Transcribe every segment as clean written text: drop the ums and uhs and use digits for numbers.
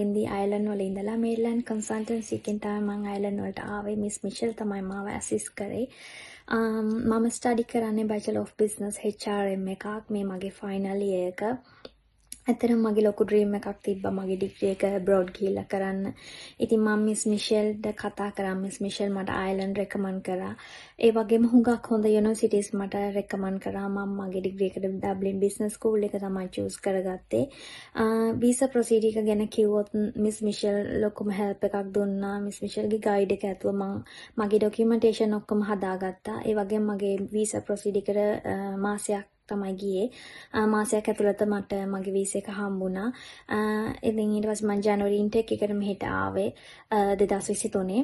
in the island වල ඉඳලා මේරිලන්ඩ් consultancy එකෙන් තමයි මම අයිලන්ඩ් වලට ආවේ. මිස් මිෂෙල් තමයි මාව ඇසිස්ට් කරේ. මම ස්ටඩි කරන්නේ Bachelor of Business HRM එකක්. මේ මගේ ෆයිනල් ඉයර් එක. ඇත්තටම මගේ ලොකු ඩ්‍රීම් එකක් තිබ්බා මගේ ඩිග්‍රී එක abroad ගිහිල්ලා කරන්න. ඉතින් මම මිස් මිෂෙල්ට කතා කරා. මිස් මිෂෙල් මට අයර්ලන්ඩ් රෙකමන්ඩ් කරා. ඒ වගේම හුඟක් හොඳ යුනිවර්සිටිස් මට රෙකමන්ඩ් කරා. මම මගේ ඩිග්‍රී එකට ඩබ්ලින් බිස්නස් ස්කූල් එක තමයි චූස් කරගත්තේ. වීසා ප්‍රොසීඩර් එක ගැන කිව්වොත් මිස් මිෂෙල් ලොකුම හෙල්ප් එකක් දුන්නා. මිස් මිෂෙල්ගේ ගයිඩ් එක ඇතුව මම මගේ ඩොකියුමන්ටේෂන් ඔක්කොම හදාගත්තා. ඒ වගේම මගේ වීසා ප්‍රොසීඩර් එකට මාසයක් තමයි ගියේ. මාසයක් ඇතුළත මට මගේ වීසා එක හම්බුණා. ඉතින් ඊට පස්සේ මම ජනවරි ඉන්ටේක් එකට මෙහෙට ආවේ 2023.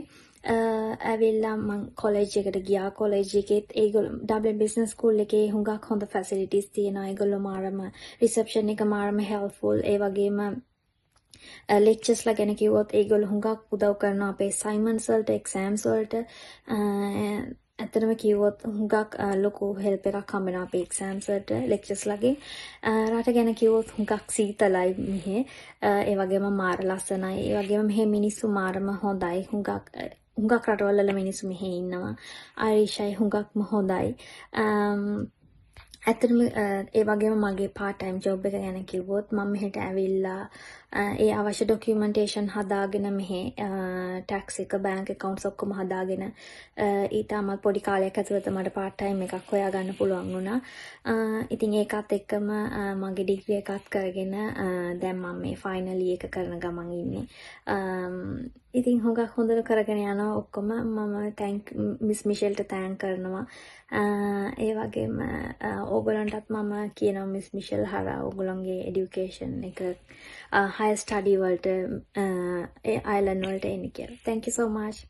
ඇවිල්ලා මම කොලෙජ් එකට ගියා. කොලෙජ් එකෙත් ඒගොල්ලෝ ඩබ්ලින් බිස්නස් ස්කූල් එකේ හුඟක් හොඳ ෆැසිලිටිස් තියෙනවා. ඒගොල්ලෝ මාරම රිසෙප්ෂන් එක මාරම හෙල්ප්ෆුල්. ඒ වගේම ලෙක්චර්ස්ලා ගැන කිව්වොත් ඒගොල්ලෝ හුඟක් උදව් කරනවා අපේ අසයින්මන්ට්ස් වලට, එක්සෑම්ස් වලට. ඇත්තටම කිව්වොත් හුඟක් ලොකු හෙල්ප් එකක් හම්බෙනවා අපේ එක්සෑම්ස් වලට ලෙක්චර්ස්ලාගේ. රට ගැන කිව්වොත් හුඟක් සීතලයි මෙහෙ. ඒ වගේම මාර ලස්සනයි. ඒ වගේම මෙහෙ මිනිස්සු මාරම හොඳයි. හුඟක් රටවල මිනිස්සු මෙහෙ ඉන්නවා. ආයිෂයි හුඟක්ම හොඳයි. ඇත්තටම ඒ වගේම මගේ part time job එක ගැන කිව්වොත් මම මෙහෙට ඇවිල්ලා ඒ අවශ්‍ය ඩොකියුමන්ටේෂන් හදාගෙන මෙහෙ ටැක්ස් එක බැංක් accounts ඔක්කොම හදාගෙන ඊටමත් පොඩි කාලයක් ඇතුළත මට part time එකක් හොයාගන්න පුළුවන් වුණා. ඉතින් ඒකත් එක්කම මගේ ඩිග්‍රී එකත් කරගෙන දැන් මම මේ ෆයිනල් එක කරන ගමන් ඉන්නේ. ඉතින් හොඟක් හොඳට කරගෙන යනවා ඔක්කොම. මම මිස් මිෂෙල්ට තෑන්ක් කරනවා. ඒ වගේම ඕගොල්ලන්ටත් මම කියනවා මිස් මිෂෙල් හරහා ඕගොල්ලන්ගේ এডুকেෂන් එක higher study වලට අයර්ලන්ඩ් වලට එන්න කියලා. Thank you so much.